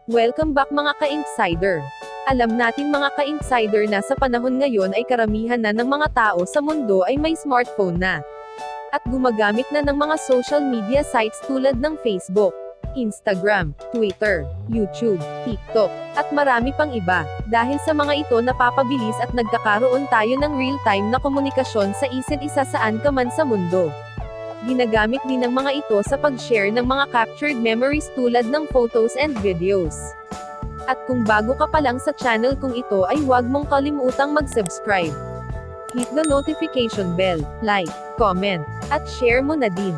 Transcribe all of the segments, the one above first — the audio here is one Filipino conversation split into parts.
Welcome back mga ka-insider. Alam natin mga ka-insider na sa panahon ngayon ay karamihan na ng mga tao sa mundo ay may smartphone na. At gumagamit na ng mga social media sites tulad ng Facebook, Instagram, Twitter, YouTube, TikTok, at marami pang iba. Dahil sa mga ito napapabilis at nagkakaroon tayo ng real-time na komunikasyon sa isa't isa saan ka man sa mundo. Ginagamit din ng mga ito sa pag-share ng mga captured memories tulad ng photos and videos. At kung bago ka pa lang sa channel kong ito ay huwag mong kalimutang mag-subscribe. Hit the notification bell, like, comment, at share mo na din.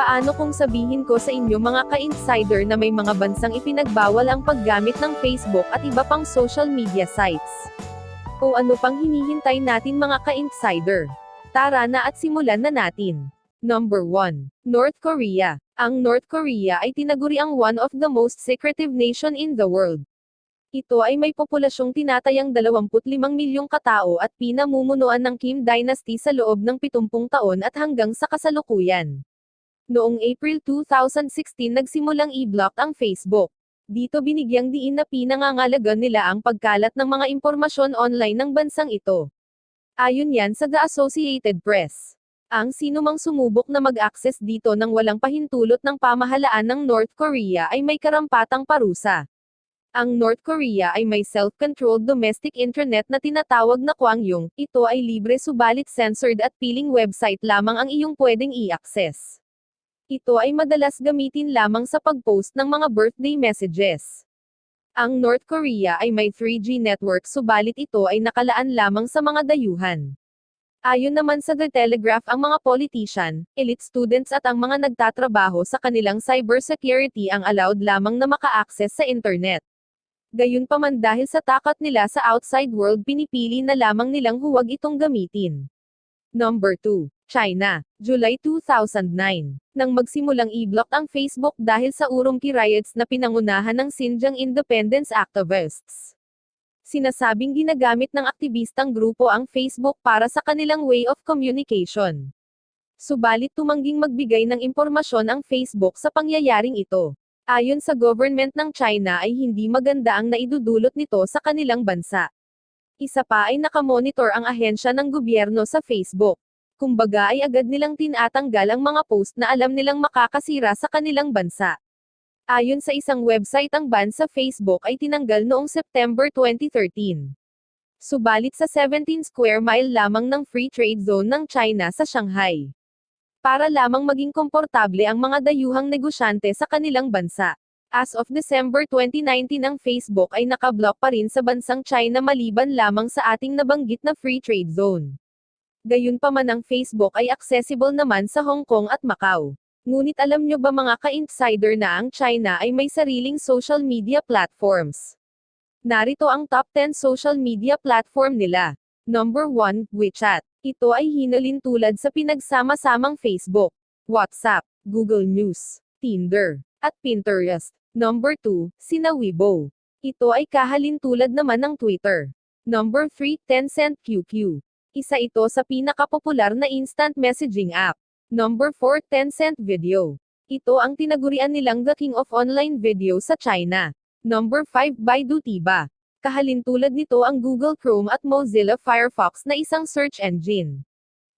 Paano kung sabihin ko sa inyo mga ka-insider na may mga bansang ipinagbawal ang paggamit ng Facebook at iba pang social media sites? O ano pang hinihintay natin mga ka-insider? Tara na at simulan na natin. Number 1. North Korea. Ang North Korea ay tinaguriang one of the most secretive nation in the world. Ito ay may populasyong tinatayang 25 milyong katao at pinamumunuan ng Kim Dynasty sa loob ng 70 taon at hanggang sa kasalukuyan. Noong April 2016 nagsimulang i-block ang Facebook. Dito binigyang diin na pinangangalaga nila ang pagkalat ng mga impormasyon online ng bansang ito. Ayon yan sa The Associated Press. Ang sinumang sumubok na mag-access dito ng walang pahintulot ng pamahalaan ng North Korea ay may karampatang parusa. Ang North Korea ay may self-controlled domestic internet na tinatawag na Kwangyong. Ito ay libre subalit censored at piling website lamang ang iyong pwedeng i-access. Ito ay madalas gamitin lamang sa pag-post ng mga birthday messages. Ang North Korea ay may 3G network subalit ito ay nakalaan lamang sa mga dayuhan. Ayon naman sa The Telegraph ang mga politician, elite students at ang mga nagtatrabaho sa kanilang cybersecurity ang allowed lamang na maka-access sa internet. Gayunpaman dahil sa takot nila sa outside world pinipili na lamang nilang huwag itong gamitin. Number 2. China. July 2009. Nang magsimulang i-block ang Facebook dahil sa Urumqi riots na pinangunahan ng Xinjiang independence activists. Sinasabing ginagamit ng aktivistang grupo ang Facebook para sa kanilang way of communication. Subalit tumangging magbigay ng impormasyon ang Facebook sa pangyayaring ito. Ayon sa government ng China ay hindi maganda ang naidudulot nito sa kanilang bansa. Isa pa ay nakamonitor ang ahensya ng gobyerno sa Facebook. Kumbaga ay agad nilang tinatanggal ang mga post na alam nilang makakasira sa kanilang bansa. Ayon sa isang website ang ban sa Facebook ay tinanggal noong September 2013. Subalit sa 17 square mile lamang ng free trade zone ng China sa Shanghai. Para lamang maging komportable ang mga dayuhang negosyante sa kanilang bansa. As of December 2019 ang Facebook ay nakablock pa rin sa bansang China maliban lamang sa ating nabanggit na free trade zone. Gayunpaman ang Facebook ay accessible naman sa Hong Kong at Macau. Ngunit alam nyo ba mga ka-insider na ang China ay may sariling social media platforms? Narito ang top 10 social media platform nila. Number 1, WeChat. Ito ay hinalin tulad sa pinagsama-samang Facebook, WhatsApp, Google News, Tinder, at Pinterest. Number 2, sina Weibo. Ito ay kahalin tulad naman ng Twitter. Number 3, Tencent QQ. Isa ito sa pinakapopular na instant messaging app. Number 4, Tencent Video. Ito ang tinagurian nilang the king of online video sa China. Number 5, Baidu Tiba. Kahalintulad nito ang Google Chrome at Mozilla Firefox na isang search engine.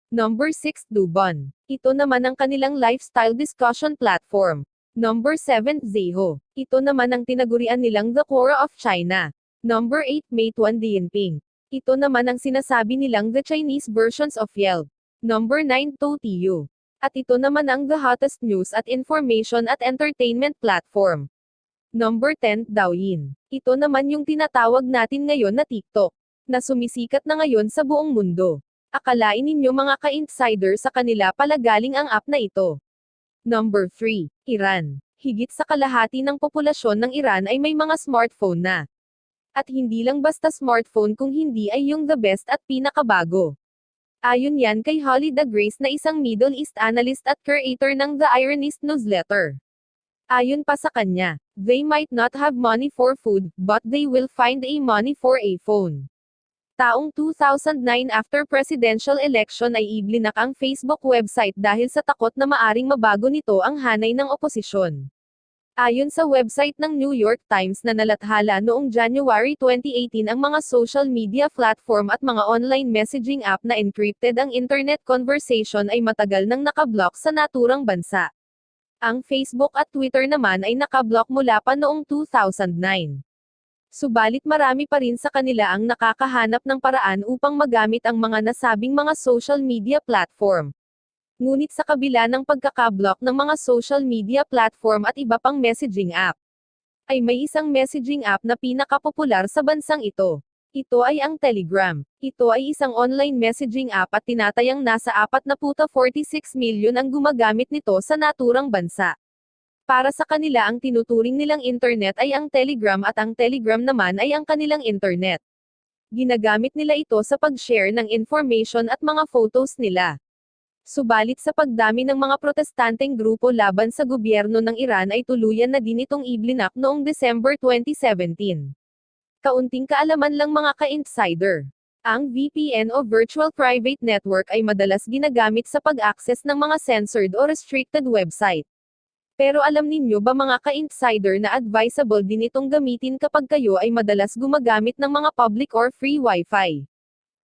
Number 6, Douban. Ito naman ang kanilang lifestyle discussion platform. Number 7, Zhiho. Ito naman ang tinagurian nilang the Quora of China. Number 8, Meituan Dianping. Ito naman ang sinasabi nilang the Chinese versions of Yelp. Number 9, Toutiao. At ito naman ang the hottest news at information at entertainment platform. Number 10, Douyin. Ito naman yung tinatawag natin ngayon na TikTok, na sumisikat na ngayon sa buong mundo. Akalain ninyo mga ka-insider sa kanila pala galing ang app na ito. Number 3, Iran. Higit sa kalahati ng populasyon ng Iran ay may mga smartphone na. At hindi lang basta smartphone kung hindi ay yung the best at pinakabago. Ayon yan kay Holly Da Grace na isang Middle East analyst at creator ng The Ironist newsletter. Ayon pa sa kanya, they might not have money for food, but they will find a money for a phone. Taong 2009 after presidential election ay iblinak ang Facebook website dahil sa takot na maaring mabago nito ang hanay ng oposisyon. Ayon sa website ng New York Times na nalathala noong January 2018, ang mga social media platform at mga online messaging app na encrypted ang internet conversation ay matagal nang nakablock sa naturang bansa. Ang Facebook at Twitter naman ay nakablock mula pa noong 2009. Subalit marami pa rin sa kanila ang nakakahanap ng paraan upang magamit ang mga nasabing mga social media platform. Ngunit sa kabila ng pagkakablock ng mga social media platform at iba pang messaging app, ay may isang messaging app na pinakapopular sa bansang ito. Ito ay ang Telegram. Ito ay isang online messaging app at tinatayang nasa 46 milyon ang gumagamit nito sa naturang bansa. Para sa kanila, ang tinuturing nilang internet ay ang Telegram at ang Telegram naman ay ang kanilang internet. Ginagamit nila ito sa pag-share ng information at mga photos nila. Subalit sa pagdami ng mga protestanteng grupo laban sa gobyerno ng Iran ay tuluyan na din itong iblinak noong December 2017. Kaunting kaalaman lang mga ka-insider. Ang VPN o Virtual Private Network ay madalas ginagamit sa pag-access ng mga censored o restricted website. Pero alam ninyo ba mga ka-insider na advisable din itong gamitin kapag kayo ay madalas gumagamit ng mga public or free Wi-Fi?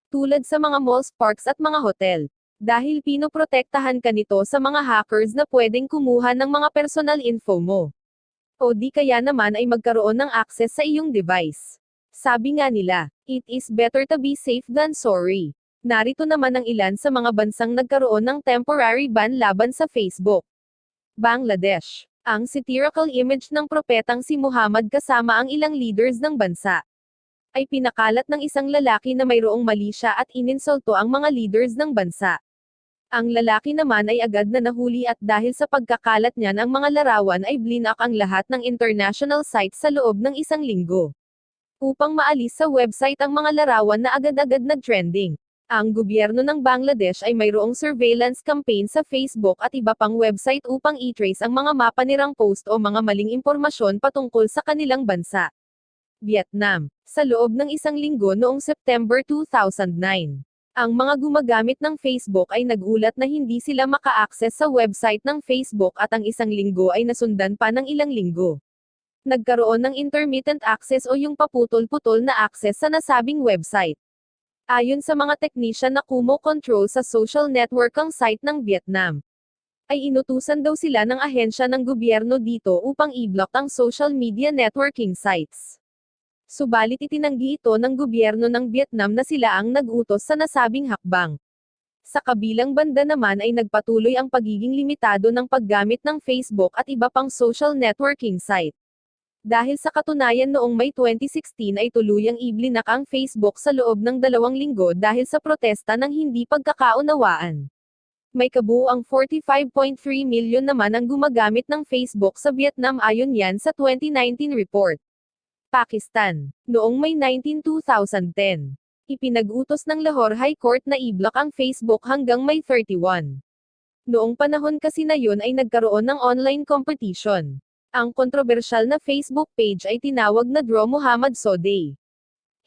Tulad sa mga malls, parks at mga hotel. Dahil pinoprotektahan ka nito sa mga hackers na pwedeng kumuha ng mga personal info mo. O di kaya naman ay magkaroon ng access sa iyong device. Sabi nga nila, it is better to be safe than sorry. Narito naman ang ilan sa mga bansang nagkaroon ng temporary ban laban sa Facebook. Bangladesh. Ang satirical image ng propetang si Muhammad kasama ang ilang leaders ng bansa ay pinakalat ng isang lalaki na mayroong mali siya at ininsulto ang mga leaders ng bansa. Ang lalaki naman ay agad na nahuli at dahil sa pagkakalat niya ng mga larawan ay blinak ang lahat ng international sites sa loob ng isang linggo. Upang maalis sa website ang mga larawan na agad-agad nag-trending. Ang gobyerno ng Bangladesh ay mayroong surveillance campaign sa Facebook at iba pang website upang i-trace ang mga mapanirang post o mga maling impormasyon patungkol sa kanilang bansa. Vietnam. Sa loob ng isang linggo noong September 2009, ang mga gumagamit ng Facebook ay nagulat na hindi sila maka-access sa website ng Facebook at ang isang linggo ay nasundan pa ng ilang linggo. Nagkaroon ng intermittent access o yung paputol-putol na access sa nasabing website. Ayon sa mga technician na kumo-control sa social network ang site ng Vietnam, ay inutusan daw sila ng ahensya ng gobyerno dito upang i-block ang social media networking sites. Subalit itinanggi ito ng gobyerno ng Vietnam na sila ang nag-utos sa nasabing hakbang. Sa kabilang banda naman ay nagpatuloy ang pagiging limitado ng paggamit ng Facebook at iba pang social networking site. Dahil sa katunayan noong May 2016 ay tuluyang iblinak ang Facebook sa loob ng 2 linggo dahil sa protesta ng hindi pagkakaunawaan. May kabuuang 45.3 milyon naman ang gumagamit ng Facebook sa Vietnam ayon yan sa 2019 report. Pakistan. Noong May 19, 2010, ipinag-utos ng Lahore High Court na i-block ang Facebook hanggang May 31. Noong panahon kasi na yun ay nagkaroon ng online competition. Ang kontrobersyal na Facebook page ay tinawag na Draw Muhammad So Day.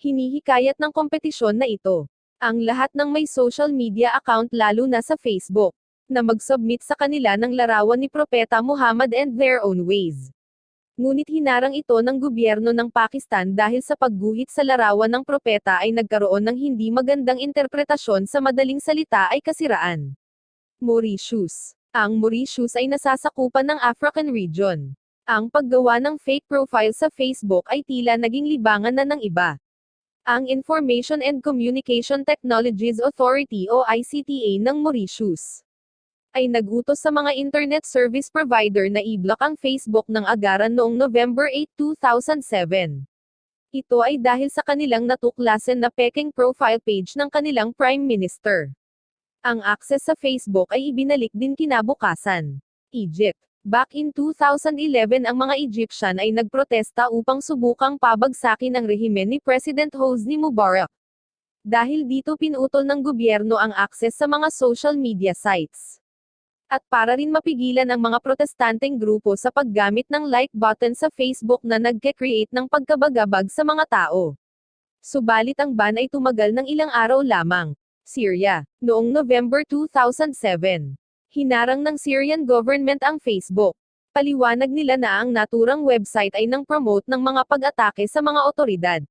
Hinihikayat ng kompetisyon na ito ang lahat ng may social media account lalo na sa Facebook, na mag-submit sa kanila ng larawan ni Propeta Muhammad and their own ways. Ngunit hinarang ito ng gobyerno ng Pakistan dahil sa pagguhit sa larawan ng propeta ay nagkaroon ng hindi magandang interpretasyon, sa madaling salita ay kasiraan. Mauritius. Ang Mauritius ay nasasakupan ng African region. Ang paggawa ng fake profile sa Facebook ay tila naging libangan na ng iba. Ang Information and Communication Technologies Authority o ICTA ng Mauritius ay nag-utos sa mga internet service provider na i-block ang Facebook ng agaran noong November 8, 2007. Ito ay dahil sa kanilang natuklasan na peking profile page ng kanilang Prime Minister. Ang access sa Facebook ay ibinalik din kinabukasan. Egypt. Back in 2011 ang mga Egyptian ay nagprotesta upang subukang pabagsakin ang rehimen ni President Hosni Mubarak. Dahil dito pinutol ng gobyerno ang access sa mga social media sites. At para rin mapigilan ang mga protestanteng grupo sa paggamit ng like button sa Facebook na nagke-create ng pagkabagabag sa mga tao. Subalit ang ban ay tumagal ng ilang araw lamang. Syria. Noong November 2007, hinarang ng Syrian government ang Facebook. Paliwanag nila na ang naturang website ay nang promote ng mga pag-atake sa mga otoridad.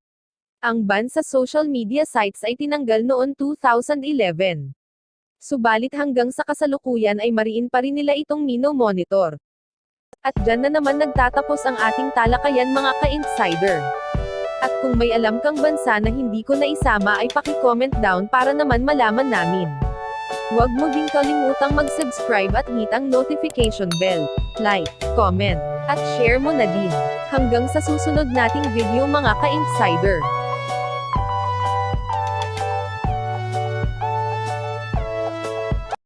Ang ban sa social media sites ay tinanggal noon 2011. Subalit hanggang sa kasalukuyan ay mariin pa rin nila itong mino-monitor. At dyan na naman nagtatapos ang ating talakayan mga ka-insider. At kung may alam kang bansa na hindi ko naisama ay paki-comment down para naman malaman namin. Huwag mo ding kalimutang mag-subscribe at hit ang notification bell, like, comment, at share mo na din. Hanggang sa susunod nating video mga ka-insider.